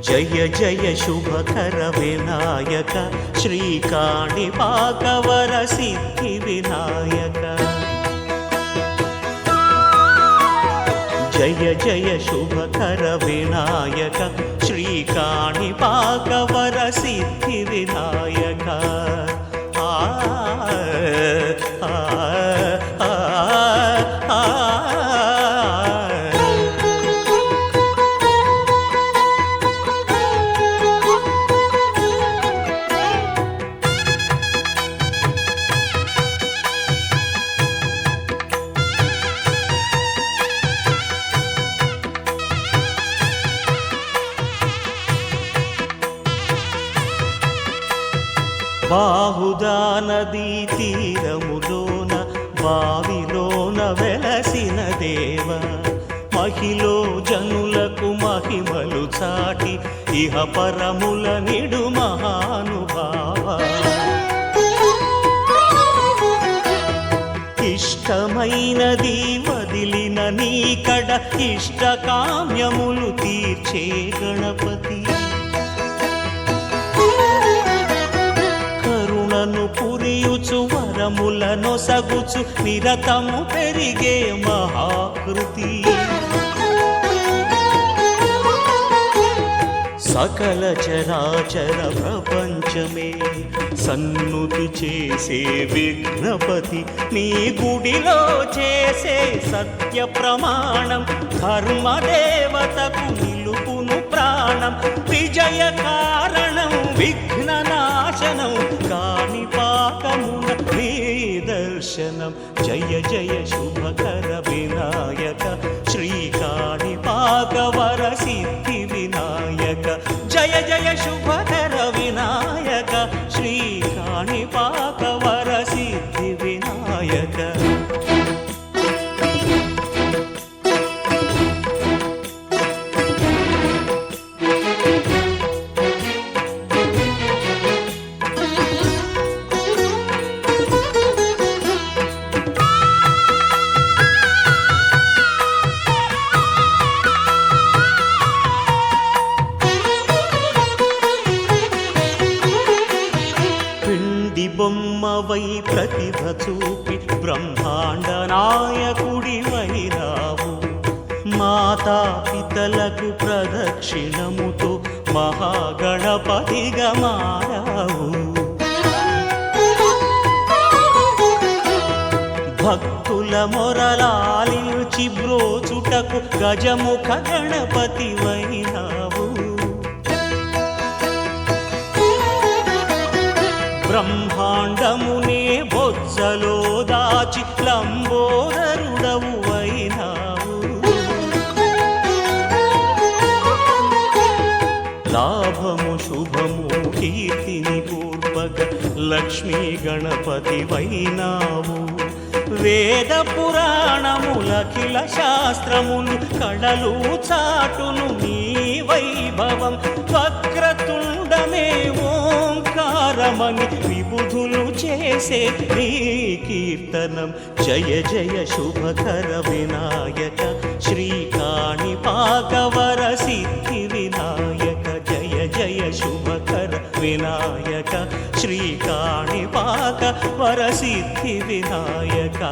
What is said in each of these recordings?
జయ జయ శుభకర వినాయక శ్రీకాణిపాకవర సిద్ధి వినాయక జయ జయ శుభకర వినాయక శ్రీకాణిపాకవర సిద్ధి వినాయక బాహుదా నదీ తీరములోన బావిలోన వెలసిన దేవ మహిలో జనులకు మహిమలు చాటి ఇహ పరముల నిడు మహానుభావ ఇష్టమైనది వదిలిన నీకడ ఇష్టకామ్యములు తీర్చే గణపతి పురియుచు వరములను సగుచు నిరతము పెరిగే మహాకృతి సకల చరాచర ప్రపంచమే సన్నుతి చేసే విఘ్నపతి నీ గుడిలో చేసే సత్య ప్రమాణం ధర్మదేవతకు నిలుపును ప్రాణం విజయ కారణం విఘ్న నాశనం కాణిపాకమున నీ దర్శనం జయ జయ శుభకర వినాయక శ్రీకాణిపాకవర సిద్ధి వినాయక జయ జయ శుభకర వినాయక శ్రీకాణిపాకవర సిద్ధి వినాయక బొమ్మవై ప్రతిభ చూపి బ్రహ్మాండ నాయకుడివైనావు మాతా పితలకు ప్రదక్షిణముతో మహాగణపతిగా మారావు భక్తుల మొరలాలించి బ్రోచుటకు గజముఖ గణపతివైనావు బ్రహ్మాండమునే బొజ్జలో దాచి లంబోదరుడవు అయినావు లాభము శుభము కీర్తిని పూర్వక లక్ష్మీ గణపతి వైనావు వేద పురాణములఖిల శాస్త్రములు కళలు చాటును నీ వైభవం వక్రతుండమే ఓంకారమని విబుధులు చేసే నీ కీర్తనం జయ జయ శుభకర వినాయక శ్రీకాణిపాకవర సిద్ధి వినాయక జయ జయ శుభకర వినాయక శ్రీకాణిపాకవర సిద్ధి వినాయక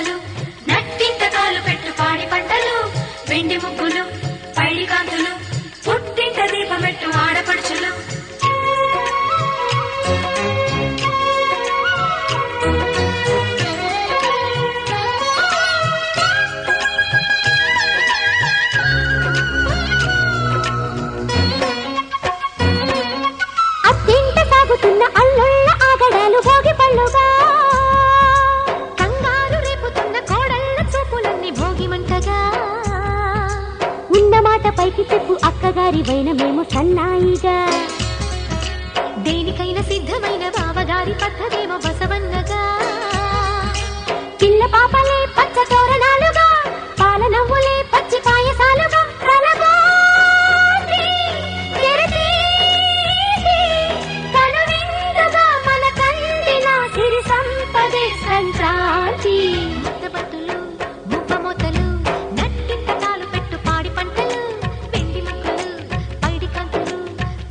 మొదలు నట్టింత కాలు పెట్టు పాడి పంటలు వెండి ముగ్గులు పైడి కాంతులు పుట్టింట దీపమెట్టు ఆడపడుచులు అల్లుళ్ళ ఆగడాలు భోగి పళ్ళుగా కంగారు రేపుతున్న కోడళ్ళ చూపులన్నీ భోగి మంటగా ఉన్న మాట పైకి చెప్పు అక్కగారి వైన మేము సన్నాయిగా దేనికైనా సిద్ధమైన బావగారి పద్ధతేమో బసవన్నగా పిల్ల పాపలే పచ్చ తోరణాలుగా పాల నవ్వులే పచ్చి పాయసాలుగా సంక్రాంతి ముద్దబట్టులు మువ్వ మొదలు నట్టింత కాలు పెట్టు పాడి పంటలు వెండి ముగ్గులు పైడి కంతులు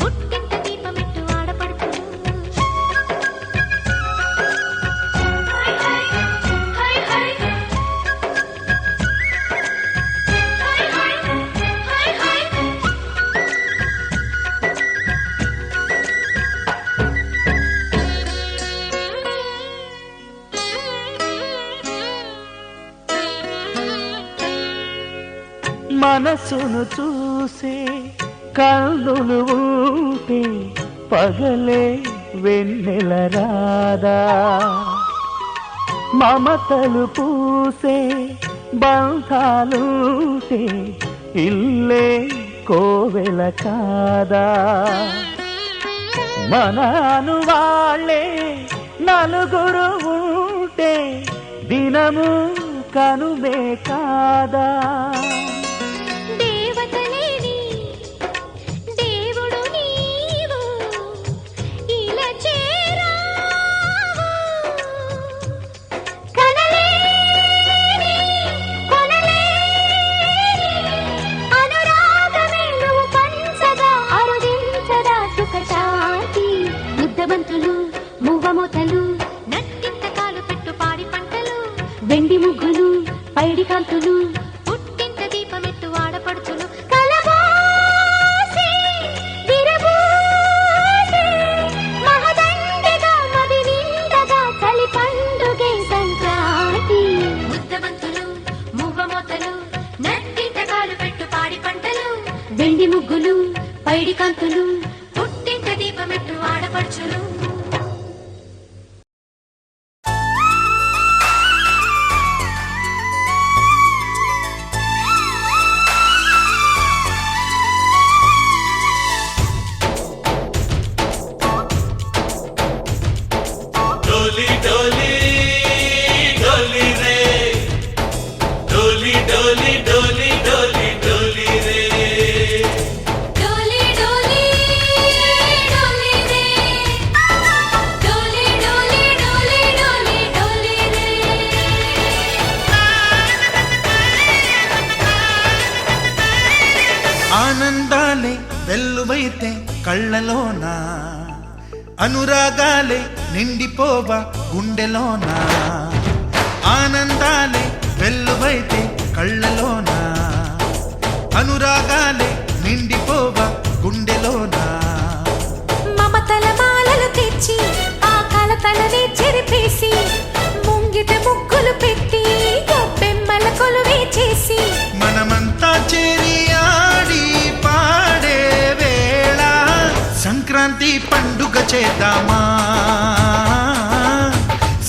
పుట్టింత దీపమెట్టు ఆడపడుతులు మనసును చూసే కన్నులు ఉంటే పగలే వెన్నెల రాదా మమతలు పూసే బంధాలుంటే ఇల్లే కోవెల కాదా మనను వాళ్ళే నలుగురు ఉంటే దినము కనుమే కాదా ముద్దబంతులు మువ్వ మొతలు నట్టింత కాలు పెట్టు పాడి పంటలు వెండి ముగ్గులు పైడి కాంతులు పుట్టింత దీపమెట్టు ఆడపడుచులు కలబోసి విరబోసి మహదండిగా మది నిండగా చలి పండుగే సంక్రాంతి ముద్దబంతులు మువ్వ మొతలు నట్టింత కాలు పెట్టు పాడి పంటలు వెండి ముగ్గులు పైడి కాంతులు పుట్టింత దీపమెట్టు ఆడపడుచులు డోలి డోలి డోలి రే డోలి డోలి డోలి డోలి డోలి రే డోలి డోలి డోలి రే డోలి డోలి డోలి డోలి డోలి రే ఆనందాలే వెల్లువైతే కళ్ళలోనా అనురాగాలే నిండిపోవా గుండెలోనా ఆనందాలే వెల్లువైతే కళ్ళలోనా అనురాగాలే నిండిపోవా గుండెలోనా మమతల మాలలు తెచ్చి ఆ కలతలనే చెరిపేసి ముంగిట ముగ్గులు పెట్టి గొప్పెమ్మల కొలువే చేసి మనమంతా చేరి ఆడి పాడే వేళ సంక్రాంతి పండుగ చేద్దామా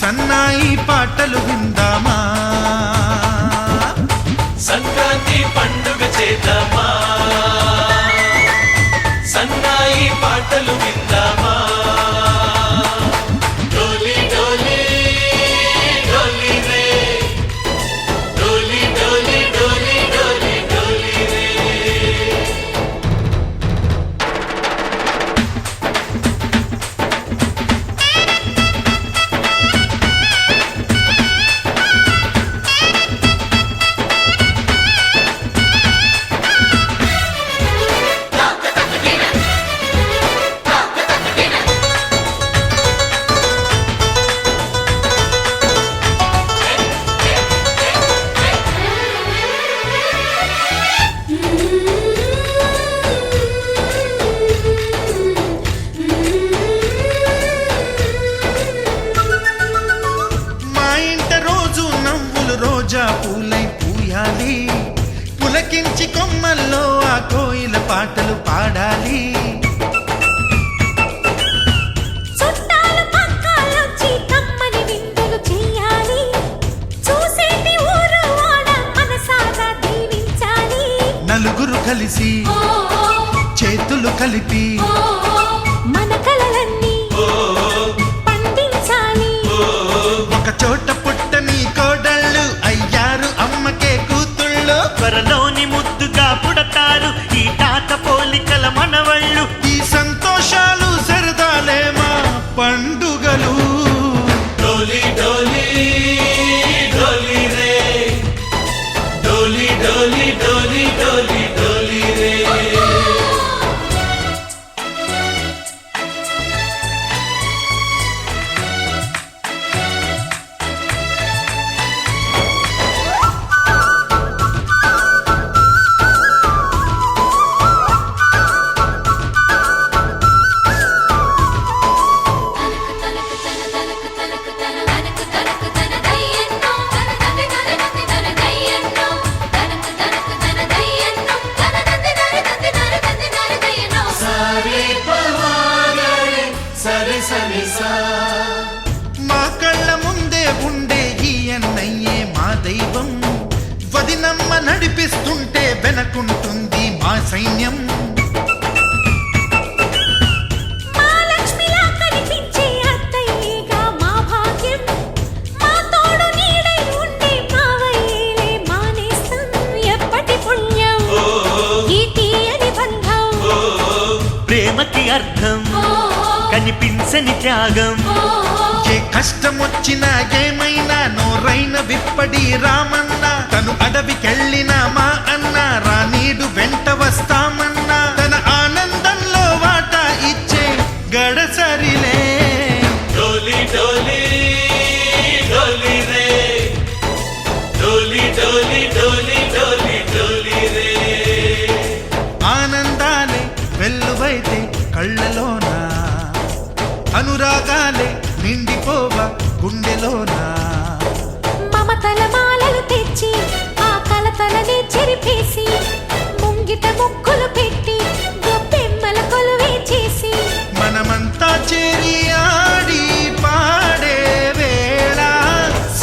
సన్నాయి పాటలు విందామా రోజా పూలై పూయాలి, పులకించి కొమ్మల్లో ఆ కోయిల పాటలు పాడాలి. చుట్టాలు పక్కాలొచ్చి కమ్మని విందులు చెయ్యాలి, చూసేటి ఊరు వాడ మనసారా దీవించాలి. నలుగురు కలిసి చేతులు కలిపి మన కలలన్నీ పండించాలి. ఒక చోట పుట్టని కోడళ్ళు అయ్యారు అమ్మకే కూతుళ్ళు. త్వరలోని ముద్దుగా పుడతారు ఈ తాత పోలికల మనవళ్ళు. ఈ సంతోషాలు సరదాలే మా పండుగలు. డోలి డోలి డోలి రే, డోలి డోలి డోలి డోలి డోలి రే. మా కళ్ళ ముందే ఉండే ఈ అన్నయ్యే మా దైవం. వదినమ్మ నడిపిస్తుంటే వెనకుంటుంది మా సైన్యం. మా లక్ష్మిలా కనిపించే అత్తయ్యేగా మా భాగ్యం, మా తోడు నీడై ఉండే మావయ్యేలే మా నేస్తం. ఎప్పటి పుణ్యం ఈ తీయని బంధం, ప్రేమకి అర్థం కనిపించని త్యాగం. ఏ కష్టం వచ్చినా ఏమైనా నోరైన విప్పడి రామన్న. తను అడవికెళ్ళిన మా అన్న రానీడు వెంట వస్తామన్నా. తన ఆనందంలో వాటా ఇచ్చే గడసరిలే. డోలి డోలి డోలి రే, డోలి డోలి డోలి డోలి డోలి రే. ఆనందాలే వెల్లువైతే కళ్ళలోన, అనురాగాలే నిండిపోవ గుండెలోనా. మమతల మాలలు తెచ్చి ఆ కలతలనే చెరిపేసి, ముంగిట ముక్కులు పెట్టి గొప్పెమ్మల కొలువే చేసి, మనమంతా చేరి ఆడి పాడే వేళ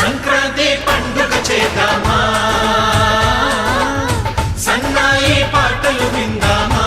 సంక్రాంతి పండుగ చేద్దామా, సన్నాయి పాటలు విందామా.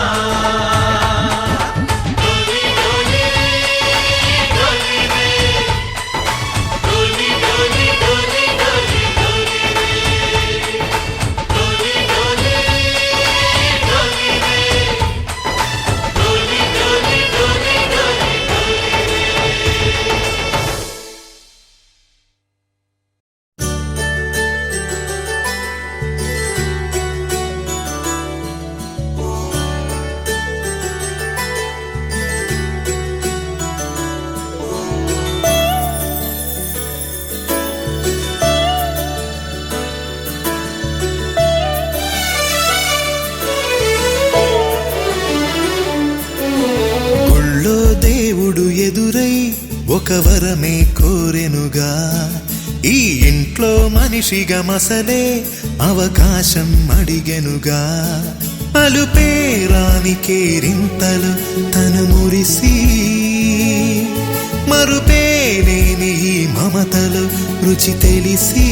ఎదురై ఒక వరమే కోరెనుగా, ఈ ఇంట్లో మనిషిగా మసలే అవకాశం అడిగెనుగా. అలుపేరాని కేరింతలు తను మురిసి, మరుపేలేని ఈ మమతలు రుచి తెలిసి,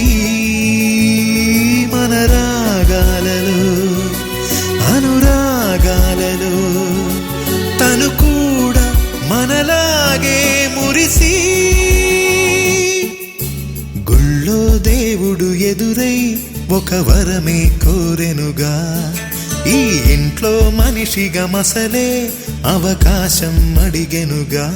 మన రాగాలలో అనురాగాలలో తను కూడా మనలాగే మురిసి. గుళ్ళో దేవుడు ఎదురై ఒక వరమే కోరెనుగా, ఈ ఇంట్లో మనిషిగా మసలే అవకాశం అడిగెనుగా.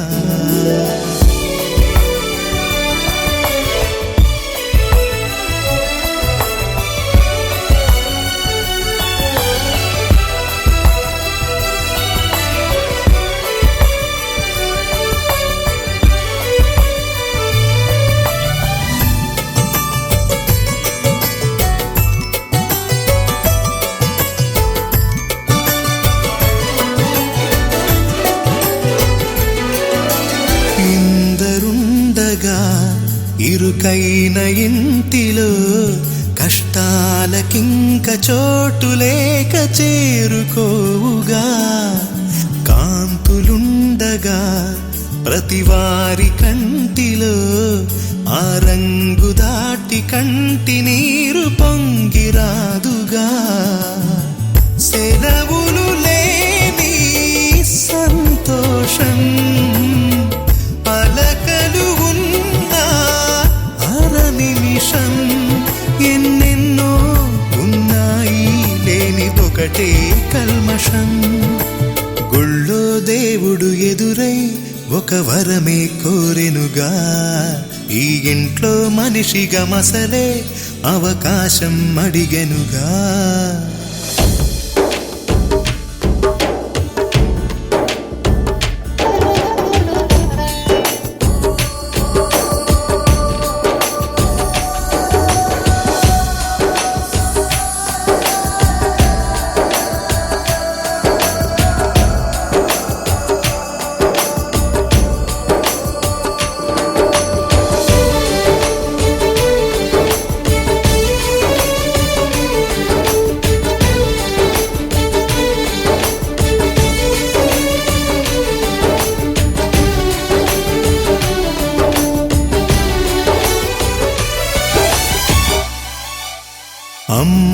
కాలకింక చోటు లేక చేరుకోవుగా కాంతులుండగా ప్రతివారి కంటిలో ఆ రంగు దాటి కంటి నీరు పొంగిరాదుగా సెలవులు లేని సంతోషం పలకలు ఉన్న అర నిమిషం ఎన్నెన్నో ఉన్నాయి లేనిదొకటే కల్మషం గుళ్ళో దేవుడు ఎదురై ఒక వరమే కోరెనుగా ఈ ఇంట్లో మనిషిగా మసలే అవకాశం అడిగెనుగా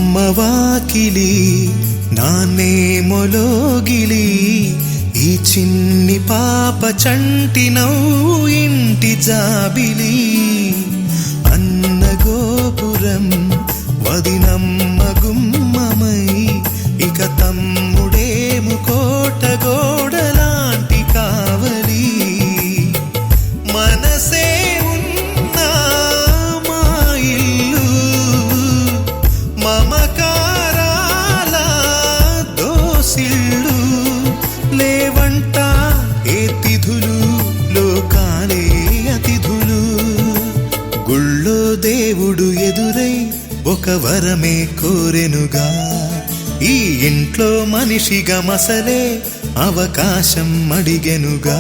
అమ్మవాకిలి నాన్నేమొలోగిలి ఈ చిన్ని పాప చంటి నవ్వు ఇంటి జాబిలి అన్న గోపురం వదినమ్మ గుమ్మమై ఇక తమ్ముడేము కోట గోడలాంటి కావలి మనసే ఉన్నా మా ఇల్లు మమకారాల దోసిళ్ళు లేవంట ఏ తిథులు లోకాలే అతిథులు గుళ్ళో దేవుడు ఎదురై ఒక వరమే కోరెనుగా ఈ ఇంట్లో మనిషిగా మసలే అవకాశం అడిగెనుగా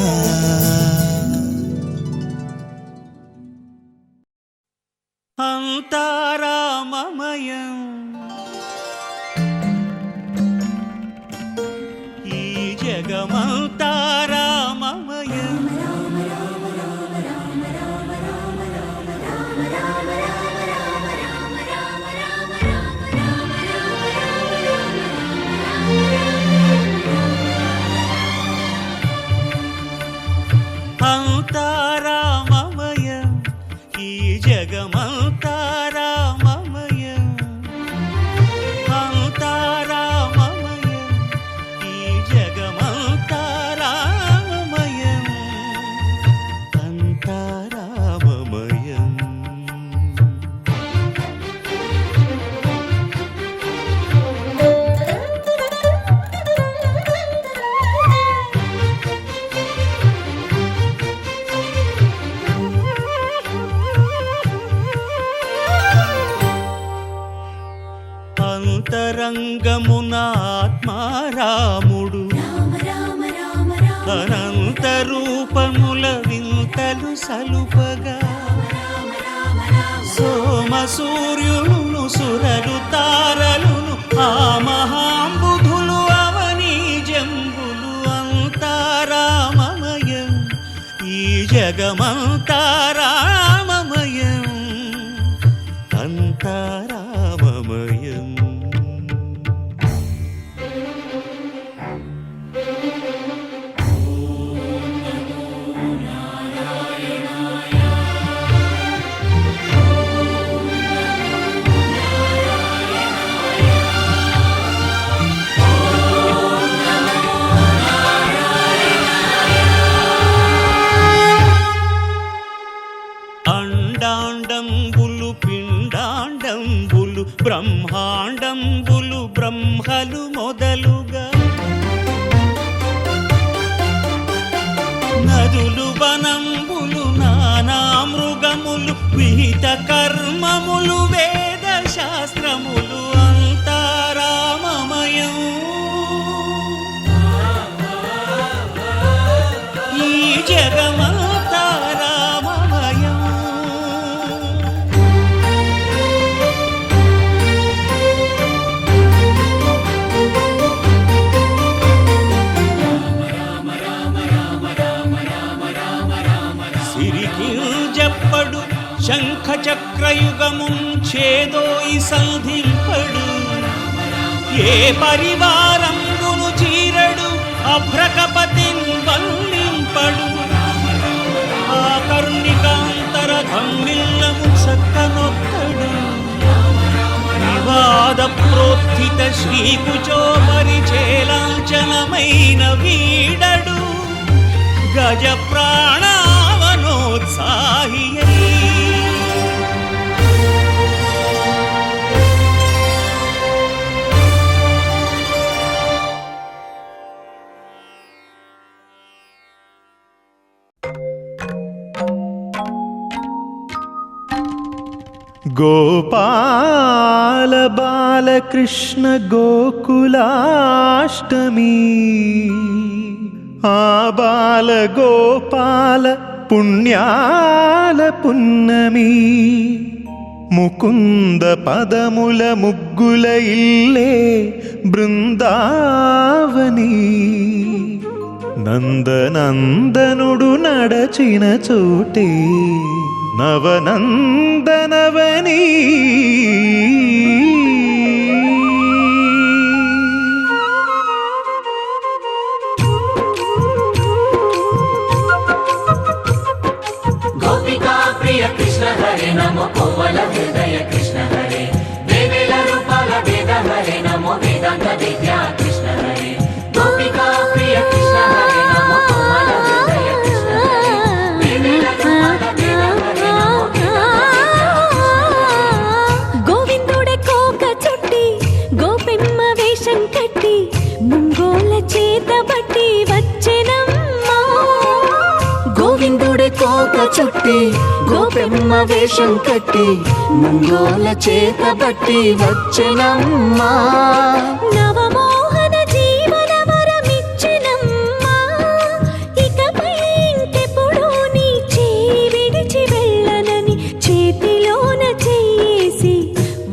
అంతారామమయం ఈ జగమంతారామమయం అంతారామమయం ఈ జగమంతారామమయం అంతారామమయం ఈ జగమంతారామమయం అంతారామమయం అంతరంగమున ఆత్మారాముడు అనంత రూపముల వింతలు సలుపగా సోమ సూర్యులను సురలు తారలును ఆ మహాంబుధులు అవనీ జంబులు అంతారామమయం ఈ జగమంతారామమయం అంతారామమయం అండాండంబులు పిండాండంబులు బ్రహ్మాండంబులు బ్రహ్మలు మొదలుగా నదులు వనంబులు నానా మృగములు విహిత కర్మములు వేద శాస్త్రములు అంతారామమయం ఈ జగమంతారామమయం చక్రయుగముంచేదోయి సంధింపడు ఏ పరివారంబును చీరడు అభ్రకపతిన్ వల్లింపడు ఆ కరుణికాంతర ధమ్మిల్లము చక్కనొక్కడు వివాద ప్రోత్థిత శ్రీకుచో పరిచేలాంఛనమైన వీడడు గజ ప్రాణావనోత్సాహియై గోపాల బాలకృష్ణ గోకులాష్టమి ఆ బాల గోపాల పుణ్యాల పున్నమి ముకుంద పదముల ముగ్గుల ఇల్లే బృందావని నందనందనుడు నడచిన చోటే నవనందనవని గోపికా ప్రియ కృష్ణ హరే నమో కోవల హృదయ కృష్ణ హరే దేవేల రూపాల వేద హరే నమో వేదాంత విద్యా కృష్ణ హరే గోపికా ప్రియ కృష్ణ హరే నమో కోవల హృదయ కృష్ణ హరే దేవేల రూపాల వేద హరే నమో గోవిందుడే కోక చుట్టి గోపెమ్మ వేషం కట్టి ముంగోల చేత బట్టి వచ్చెనమ్మా గోవిందుడే కోక చుట్టి గోపెమ్మ వేషం కట్టి ముంగోల చేత బట్టి వచ్చెనమ్మా నవమోహన జీవన వరమిచ్చెనమ్మా ఇకపై ఇంకెప్పుడు నీ చేయి విడిచి వెళ్ళనని చేతిలోన చెయ్యేసి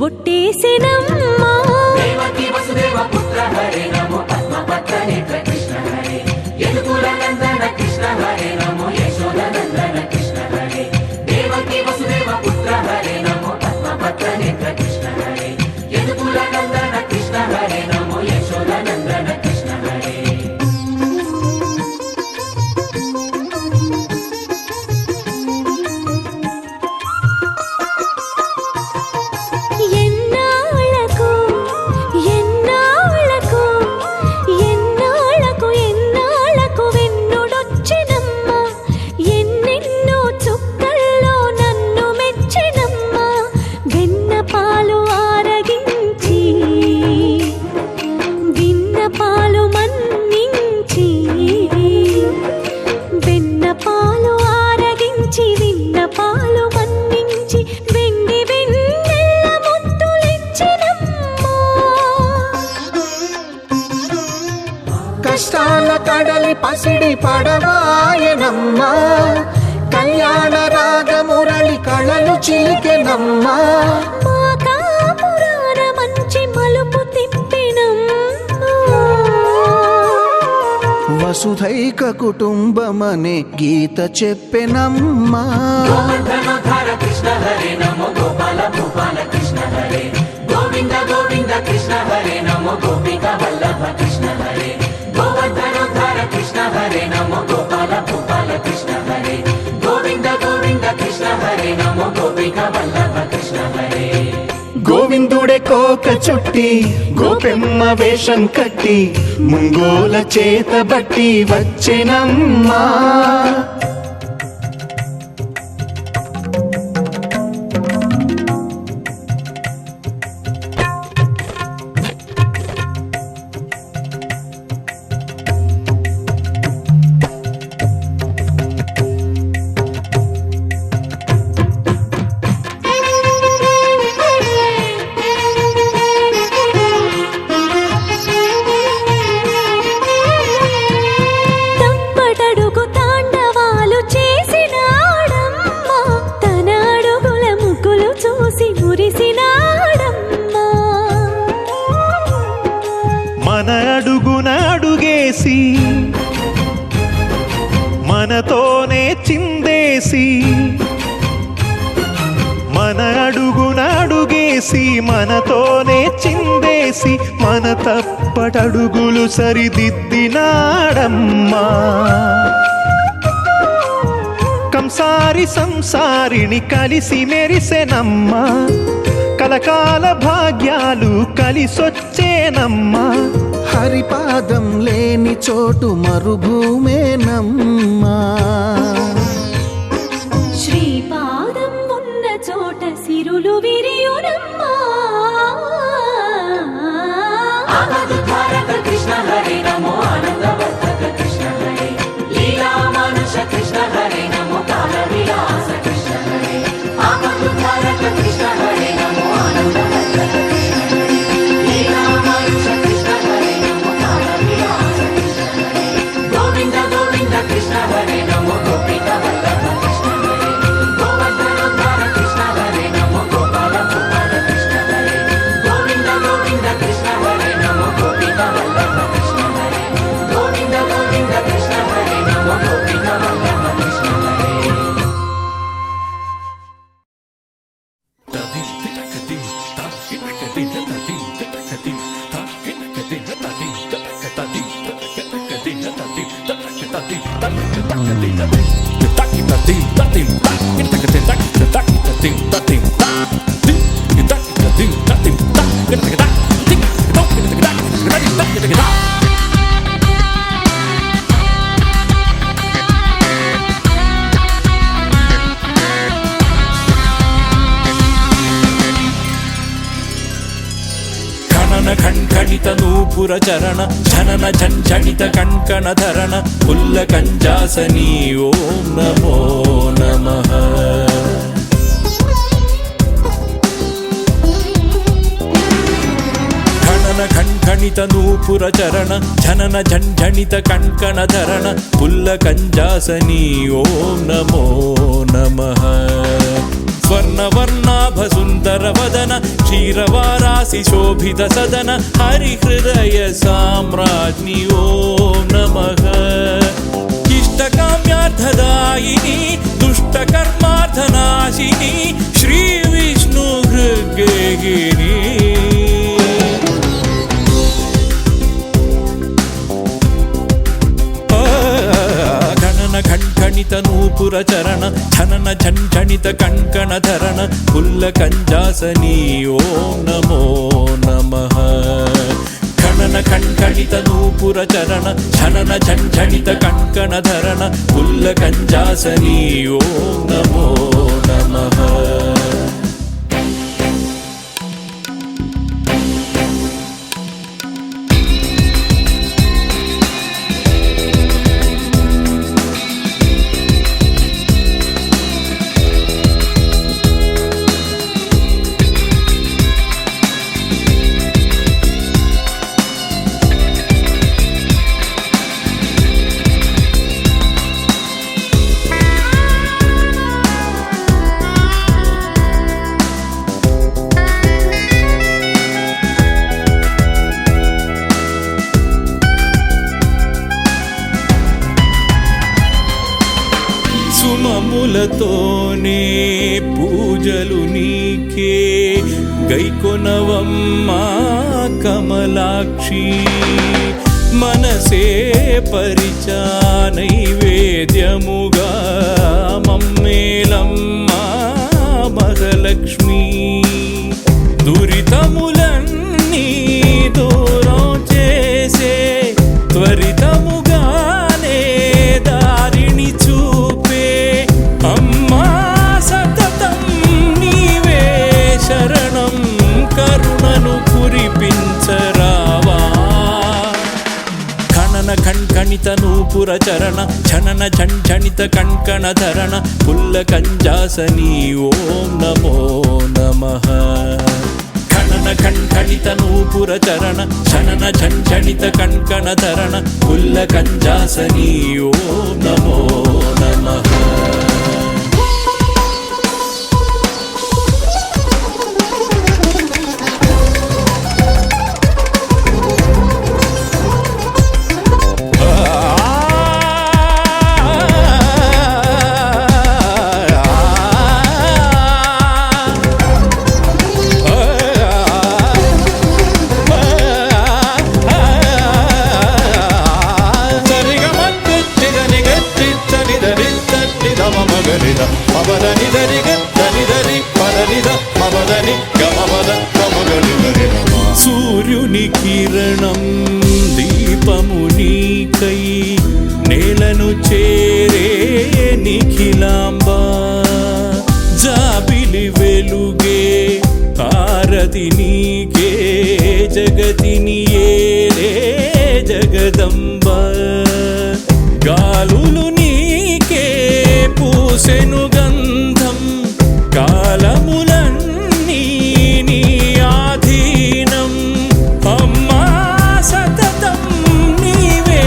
ఒట్టేసెనమ్మా దేవకి వసుదేవ పుత్ర హరే నమో పద్మపత్ర నేత్ర కృష్ణ హరే యదుకుల నందన కృష్ణ హరే నమో యశోద నందన కృష్ణ హరే దేవకి వసుదేవ పుత్ర హరే నమో పద్మపత్ర నేత్ర కృష్ణ హరే యదుకుల నందన కృష్ణ హరే నమో యశోద నందన కృష్ణ హరే ఎన్నాళ్ళకు ఎన్నాళ్ళకు ఎన్నాళ్ళకు ఎన్నాళ్ళకు వెన్నుడొచ్చినమ్మా ఎన్నెన్నో చుక్కల్లో నన్ను మెచ్చినమ్మా వెన్న పాలు ఆరగించి విన్న పాలు మన్నించి వెన్న పాలు ఆరగించి విన్న పాలు మన్నించి వెండి వెన్నెల్ల ముద్దులిచ్చినమ్మా కష్టాల కడలి పసిడి పడవాయనమ్మా కళ్యాణ రాగ మురళి కళలు చిలికెనమ్మా మా కాపురాన మంచి మలుపు తిప్పినమ్మా వసుధైక కుటుంబమనే గీత చెప్పెనమ్మా గోవర్ధనోద్ధార కృష్ణ హరే నమో గోపాల భూపాల కృష్ణ హరే గోవింద గోవింద కృష్ణ హరే నమో గోపిక వల్లభ కృష్ణ హరే గోవర్ధనోద్ధార కృష్ణ హరే నమో గోపాల భూపాల కృష్ణ హరే గోవింద గోవింద కృష్ణ హరే నమో గోపిక వల్లభ కృష్ణ హరే గోవిందుడే కోక చుట్టి గోపెమ్మ వేషం కట్టి ముంగోల చేత బట్టి వచ్చెనమ్మా తప్పటడుగు తాండవాలు చేసినాడమ్మా తన అడుగుల ముగ్గులు చూసి మురిసినాడమ్మా మన అడుగున అడుగేసి మనతోనే చిందేసి చేసి మనతోనే చిందేసి మన తప్పటడుగులు సరిదిద్దినాడమ్మా. కంసారి సంసారిని కలిసి మెరిసెనమ్మా. కలకాల భాగ్యాలు కలిసొచ్చేనమ్మా. హరిపాదం లేని చోటు మరుభూమేనమ్మా. శ్రీపాదం ఉన్న చోట సిరులు విరియునమ్మా. ఆనందధారక కృష్ణ హరే నమో ఆనందవర్ధక కృష్ణ హరే లీలా మానుష కృష్ణ హరే నమో కాల విలాస కృష్ణ హరే ఆనందధారక కృష్ణ హరే నమో ఆనందవర్ధక కృష్ణ హరే లీలా మానుష కృష్ణ హరే నమో కాల విలాస కృష్ణ హరే గోవింద గోవింద కృష్ణ హరే నమో గోపిక వల్లభ కృష్ణ హరే గోవర్ధనోద్ధార కృష్ణ హరే నమో గోపాల గోపాల కృష్ణ హరే గోవింద గోవింద కృష్ణ హరే నమో గోపిక వల్లభ కృష్ణ హరే గోవింద గోవింద కృష్ణ హరే నమో గోపిక వల్లభ కృష్ణ హరే. ఖండిత నూపుర చరణ ఝనన ఝంఝణిత కణ్కణ ధరణ పుల్ల కంజాసని ఓం నమో నమః. ఖణన ఖండిత నూపుర చరణ ఝనన ఝంఝణిత కణ్కణ ధరణ పుల్ల కంజాసని ఓం నమో నమః. స్వర్ణవర్ణాభ సుందర వదన క్షీరవారాసి శోభిత సదన హరిహృదయ సామ్రాజ్ఞి ఓం నమః. ఇష్టకామ్యార్థదాయిని దుష్టకర్మార్థనాశిని శ్రీ విష్ణు హృద్గేహిని. ఖండిత నూపుర చరణ ఝనన ఝంఝణిత కణ్కణ ధరణ పుల్ల కంజాసని ఓం నమో నమః. ఖణన ఖండిత నూపుర చరణ ఝనన ఝంఝణిత కణ్కణ ధరణ పుల్ల కంజాసని ఓం నమో నమః. సుమములతోనే పూజలు నీకే గైకొనవమ్మా కమలాక్షి. మనసే పరిచా నైవేద్యముగా మమ్మేలమ్మా మగలక్ష్మి. దురితములన్నీ దూరం చేసే త్వరితముగానే దారిని చూపే అమ్మా సతతం నీవే శరణం కరుణను కురిపించరావా. ఖణన ఖండిత నూపుర చరణ ఝనన ఝంఝణిత కణ్కణ ధరణ పుల్ల కంజాసని ఓం నమో నమః. ఖణన ఖండిత నూపుర చరణ ఝనన ఝంఝణిత కణ్కణ ధరణ పుల్ల కంజాసని ఓం నమో నమః. నికిరణం దీపము నీకై నేలను చేరే నిఖిలాంబ జాబిలి వెలుగే హారతి నీకే జగతిని ఏలే జగదంబ గాలులు నీకే పూసెను గంధం కాలములన్నీ నీ ఆధీనం అమ్మా సతతం నీవే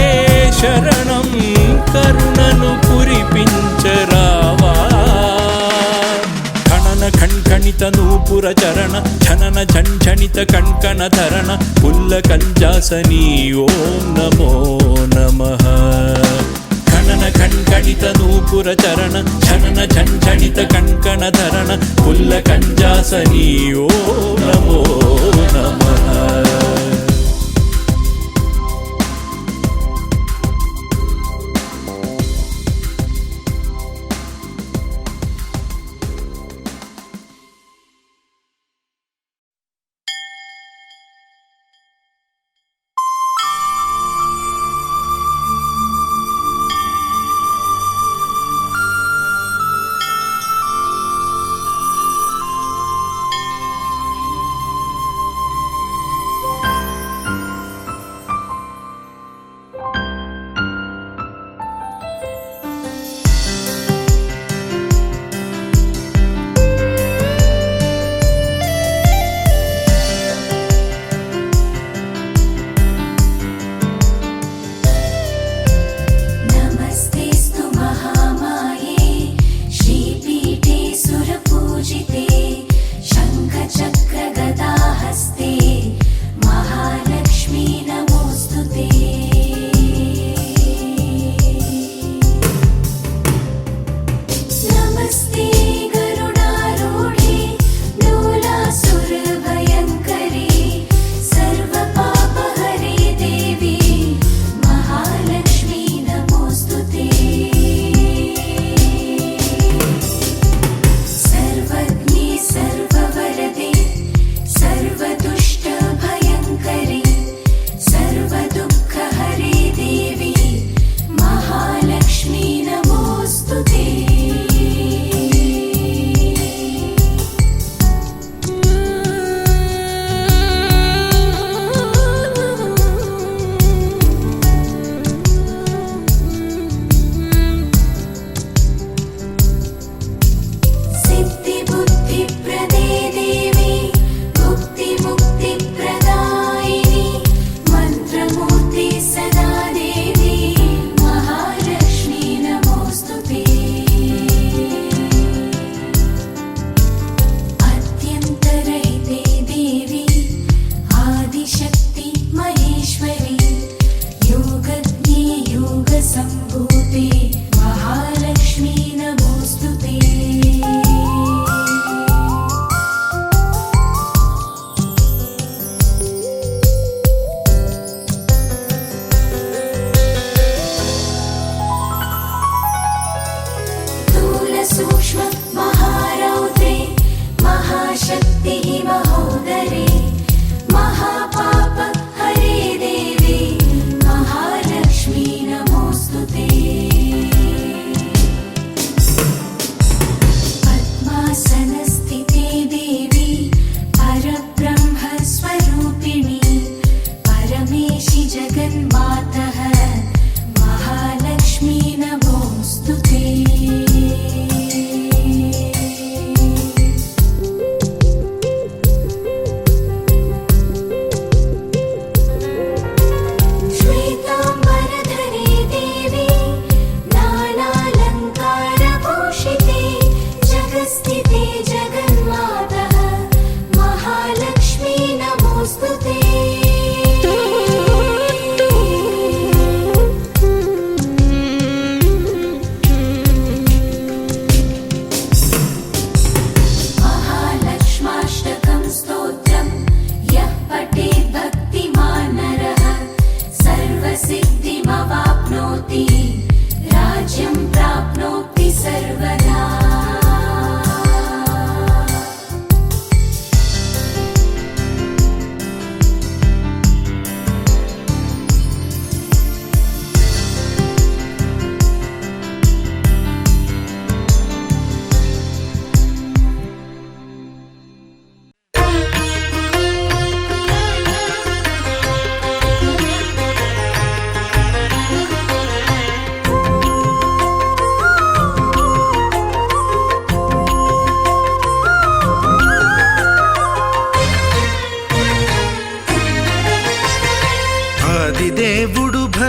శరణం కరుణను కురిపించరావా ఖణన ఖణ్ఖణిత నూపుర చరణ ఝనన ఝంఝణిత కణ్కణ ధరణ పుల్ల కంజాసనీ ఓం నమో నమః ఖణన ఖణ్ఖణిత నూపుర చరణ ఝనన ఝంఝణిత కణ్కణ ధరణ పుల్ల కంజాసనీ ఓం నమో నమః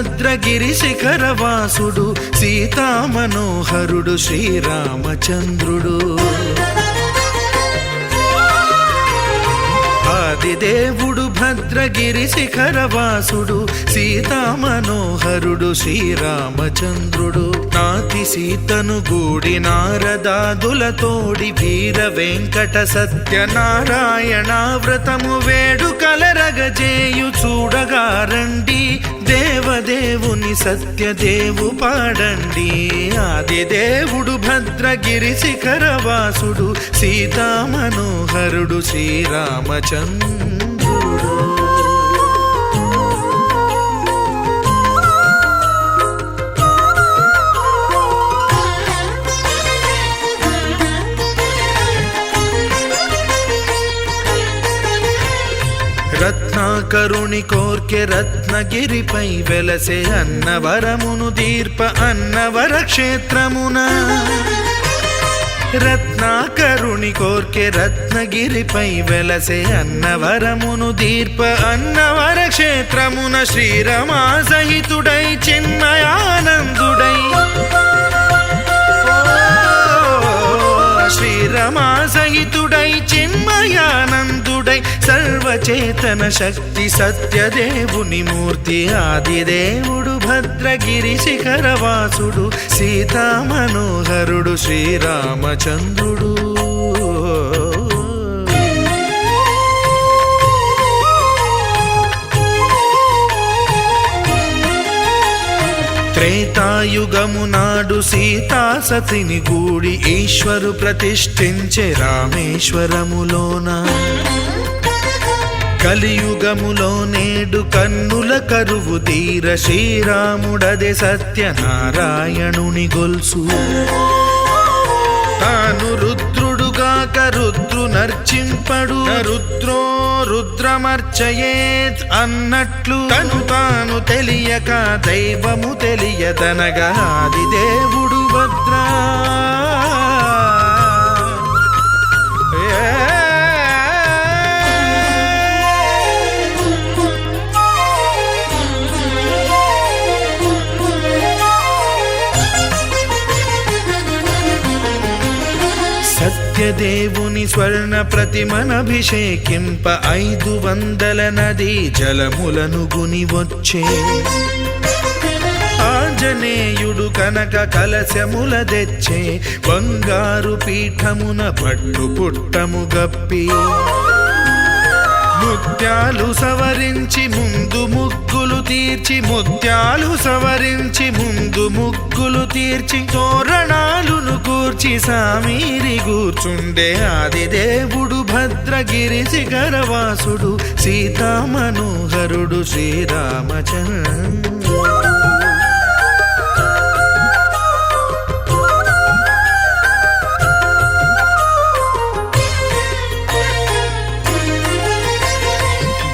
భద్రగిరి శిఖరవాసుడు సీతామనోహరుడు శ్రీరామచంద్రుడు. ఆదిదేవుడు భద్రగిరి శిఖరవాసుడు సీతామనోహరుడు శ్రీరామచంద్రుడు. నాతి సీతను గూడి నారదాదులతోడి వీర వెంకట సత్యనారాయణ వ్రతము వేడుకలరగజేయు చూడగా రండి, దేవదేవుని సత్యదేవు పాడండి. ఆదిదేవుడు భద్రగిరి శిఖరవాసుడు సీతామనోహరుడు శ్రీరామచంద్రుడు. రత్నాకరుని కోర్కె రత్నగిరిపై వెలసే అన్నవరమును దీర్ప అన్నవర క్షేత్రమున. రత్నాకరుని కోర్కె రత్నగిరిపై వెలసే అన్నవరమును దీర్ప అన్నవర క్షేత్రమున. శ్రీరమా సహితుడై చిన్మయానందుడై శ్రీరమా సహితుడై చిన్మయానందుడై సర్వచేతన శక్తి సత్యదేవుని మూర్తి. ఆదిదేవుడు భద్రగిరి శిఖరవాసుడు సీతామనోహరుడు శ్రీరామచంద్రుడు. త్రేతాయుగము నాడు సీతా సతిని గూడి ఈశ్వరు ప్రతిష్ఠించే రామేశ్వరములోన. కలియుగములో నేడు కన్నుల కరువు తీర శ్రీరాముడదే సత్యనారాయణుని గొల్సు. తాను రుద్రుడుగాక రుద్రు నర్చింపడు, రుద్రో రుద్రమర్చయేత్ అన్నట్లు తను తాను తెలియక దైవము తెలియదనగా ఆదిదేవుడు భద్రా. సత్యదేవుని స్వర్ణ ప్రతిమనభిషేకింప 500 నదీ జలములను గుని వచ్చే. ఆంజనేయుడు కనక కలశముల తెచ్చే, బంగారు పీఠమున పట్టు పుట్టము గప్పి. ముత్యాలు సవరించి ముందు ముగ్గులు తీర్చి, ముత్యాలు సవరించి ముందు ముగ్గులు తీర్చి, తోరణాలును కూర్చి సామీరి కూర్చుండే. ఆదిదేవుడు భద్రగిరి శిఖరవాసుడు సీతామనోహరుడు శ్రీరామచంద్రుడు.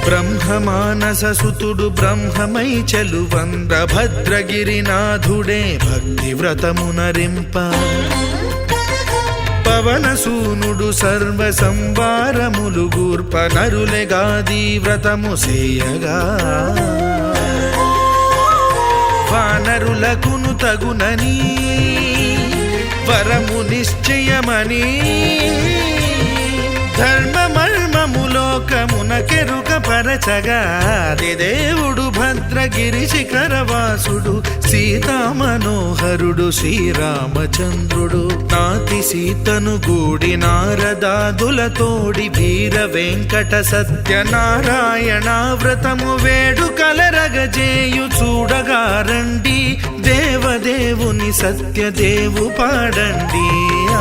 బ్రహ్మమానస సుతుడు బ్రహ్మమై చెలువంద భద్రగిరినాథుడే భక్తి వ్రతమునరింప. పవనసూనుడు సర్వ సంవారములు గూర్ప, నరులెగాది వ్రతము సేయగా. వానరులకును తగునని వరము నిశ్చయమని, ధర్మమర్మములోకమునకెరుక పరచగా ఆదిదేవుడు భద్రగిరి శిఖరవాసుడు సీతామనోహరుడు శ్రీరామచంద్రుడు. నాతి సీతను గూడి నారదాదులతోడి వీర వెంకట సత్యనారాయణ వ్రతము వేడుకలరగజేయు చూడగా రండి, దేవదేవుని సత్యదేవు పాడండి.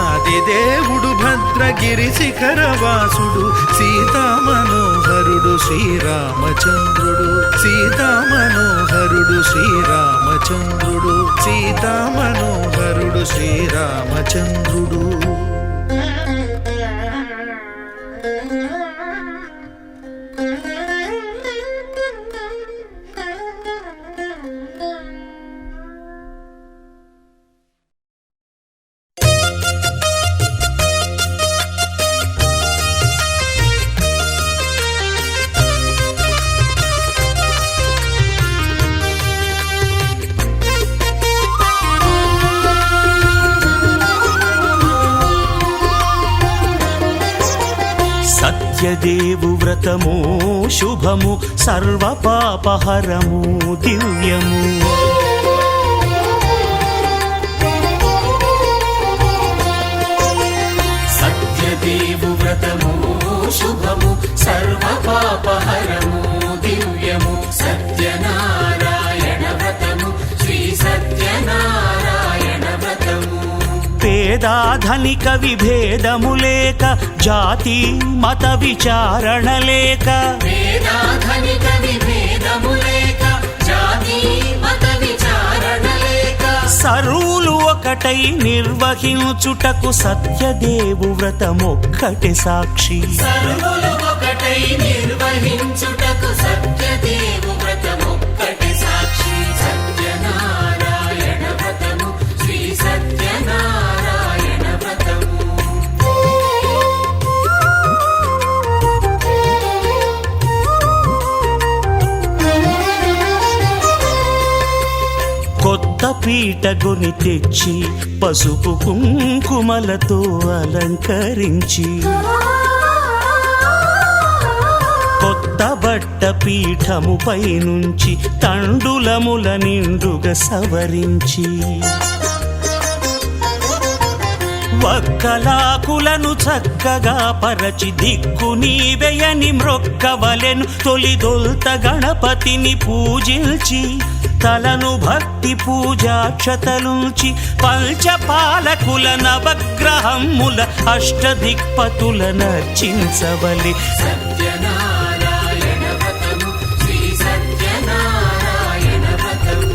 ఆదిదేవుడు భద్రగిరి శిఖరవాసుడు సీతామనోహరుడు శ్రీరామచంద్రుడు. సీతామనోహరుడు శ్రీరామచంద్రుడు. సీతామనోహరుడు శ్రీరామచంద్రుడు. సత్యదేవు వ్రతము శుభము సర్వ పాపహరము దివ్యము సత్యదేవు వ్రతము శుభము సర్వ పాపహరము దివ్యము సత్యనారాయణ వ్రతము శ్రీ సత్యనారాయణ వ్రతము పేదాధనిక విభేదము లేక జాతి మత విచారణ లేక వేదాధనిక విభేదము లేక జాతి మత విచారణ లేక సర్వులు ఒకటై నిర్వహించుటకు సత్యదేవు వ్రతమొక్కటి సాక్షి సర్వులు ఒకటై నిర్వహించుటకు సత్యదేవు వ్రతమొక్కటి సాక్షి సత్యనారాయణ వ్రతము శ్రీ సత్యనారాయణ వ్రతము కొత్త పీటగుని తెచ్చి పసుపు కుంకుమలతో అలంకరించి కొత్త బట్ట పీఠముపై నుంచి తండులముల నిండుగా సవరించి వక్కలాకులను చక్కగా పరచి దిక్కు నీవెయని మ్రొక్కవలెను తొలిదొల్త గణపతిని పూజించి తలను భక్తి పూజాక్షతలుంచి పంచపాలకుల నవగ్రహముల అష్టదిక్పతుల నర్చించవలె సత్యనారాయణ వ్రతము శ్రీ సత్యనారాయణ వ్రతము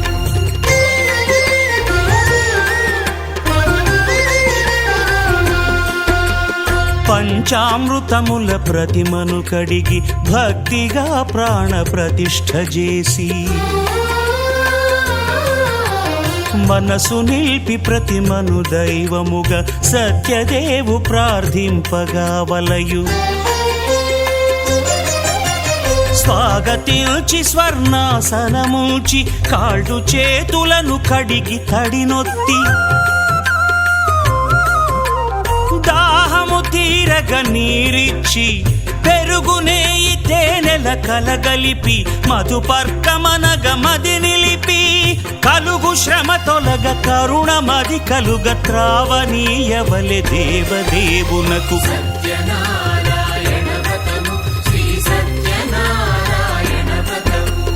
పంచామృతముల ప్రతిమను కడిగి భక్తిగా ప్రాణ ప్రతిష్ఠ చేసి మనసు నిలిపి ప్రతిమను దైవముగా సత్యదేవు ప్రార్థింపగా వలయు స్వాగతించి స్వర్ణాసనముంచి కాళ్ళు చేతులను కడిగి తడినొత్తి దాహము తీరగ నీరిచ్చి పెరుగు నేయి తేనెల కలగలిపి మధుపర్కమనగ మది నిలిపి కలుగు శ్రమ తొలగ కరుణ మది కలుగ త్రావనీయవలె దేవదేవునకు సత్యనారాయణ వ్రతము శ్రీ సత్యనారాయణ వ్రతము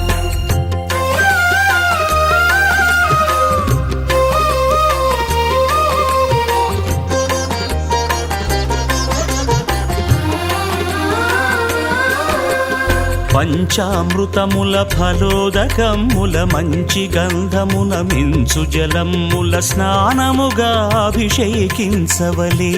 పంచామృతముల ఫలోదకముల మంచి గంధమున మించు జలముల స్నానముగా అభిషేకించవలే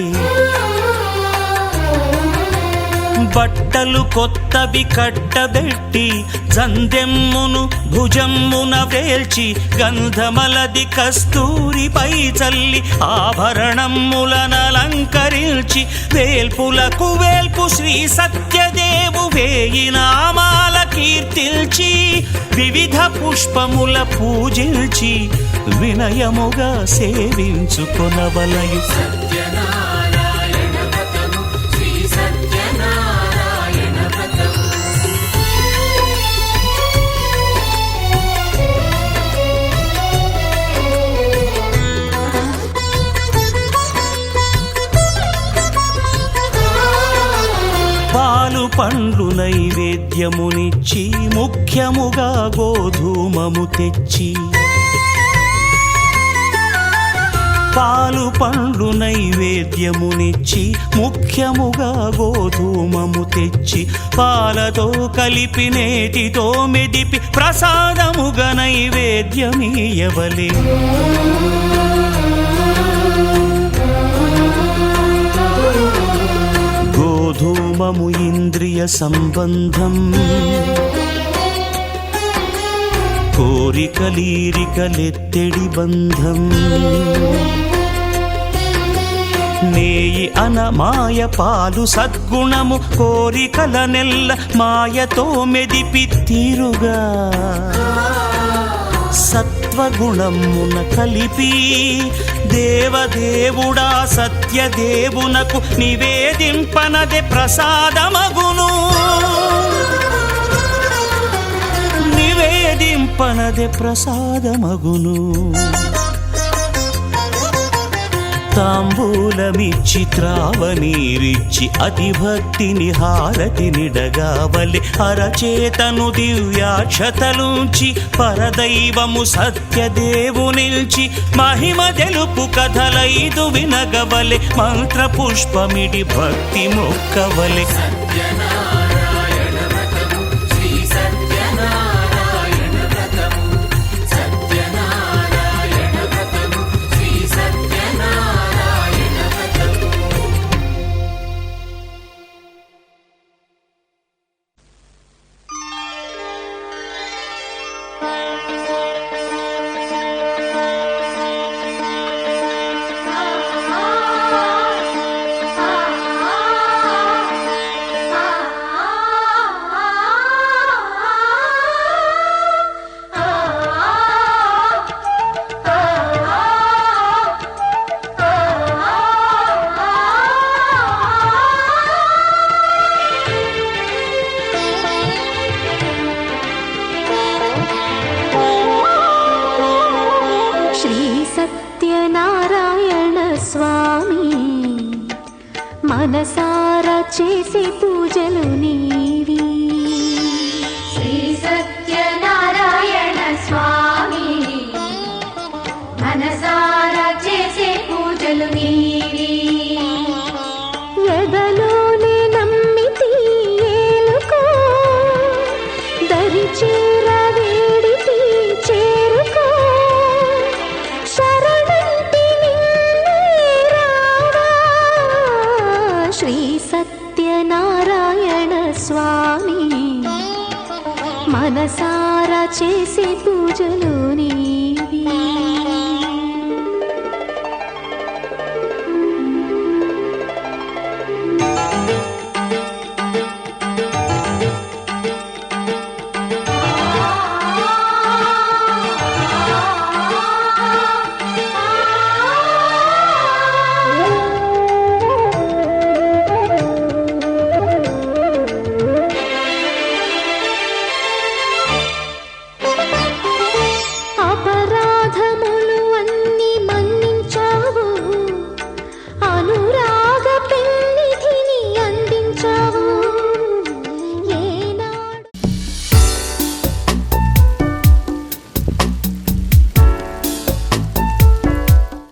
బట్టలు కొత్తవి కట్టబెట్టి జందెమ్మును భుజమ్మున వేల్చి గంధమలది కస్తూరిపై చల్లి ఆభరణములనలంకరించి వేల్పులకు వేల్పు శ్రీ సత్యదేవు వేయి నామాల కీర్తిల్చి వివిధ పుష్పముల పూజించి వినయముగా సేవించుకొనవలయు సత్యనారాయణ వ్రతము శ్రీ సత్యనారాయణ వ్రతము పాలు పండ్లు నైవేద్యమునిచ్చి ముఖ్యముగా గోధూమము తెచ్చి పాలు పండ్లు నైవేద్యమునిచ్చి ముఖ్యముగా గోధూమము తెచ్చి పాలతో కలిపి నేతితో మెదిపి ప్రసాదముగా నైవేద్యమీయవలే గోధూమము ఇంద్రియ సంబంధం కోరికలీరికలెత్తెడి బంధం నేయి అనమాయ పాలు సద్గుణము కోరికల నెల్ల మాయతో మెదిపి తీరుగా సత్వగుణమున కలిపి దేవదేవుడా సత్యదేవునకు నివేదింపనదే ప్రసాదమగును, నివేదింపనదే ప్రసాదమగును. తాంబూలమిచ్చి త్రావనీరిచ్చి అతిభక్తిని హారతినిడగావలి అరచేతను దివ్యాక్షతలుంచి పరదైవము సత్యదేవునిల్చి మహిమ తెలుపు కథలైదు వినగవలె మంత్ర పుష్పమిడి భక్తి మొక్కవలె. మనసారా చేసే పూజలు నీవి. శ్రీ సత్యనారాయణ స్వామి మనసారా చేసే పూజలు నీవి. ఎదలోనే నమ్మితి ఏలుకో దరి చేర వేడితి చేరుకో శరణంటి నిన్నే రావా. శ్రీ సత్యనారాయణ స్వామి మనసారా చేసే పూజలు నీ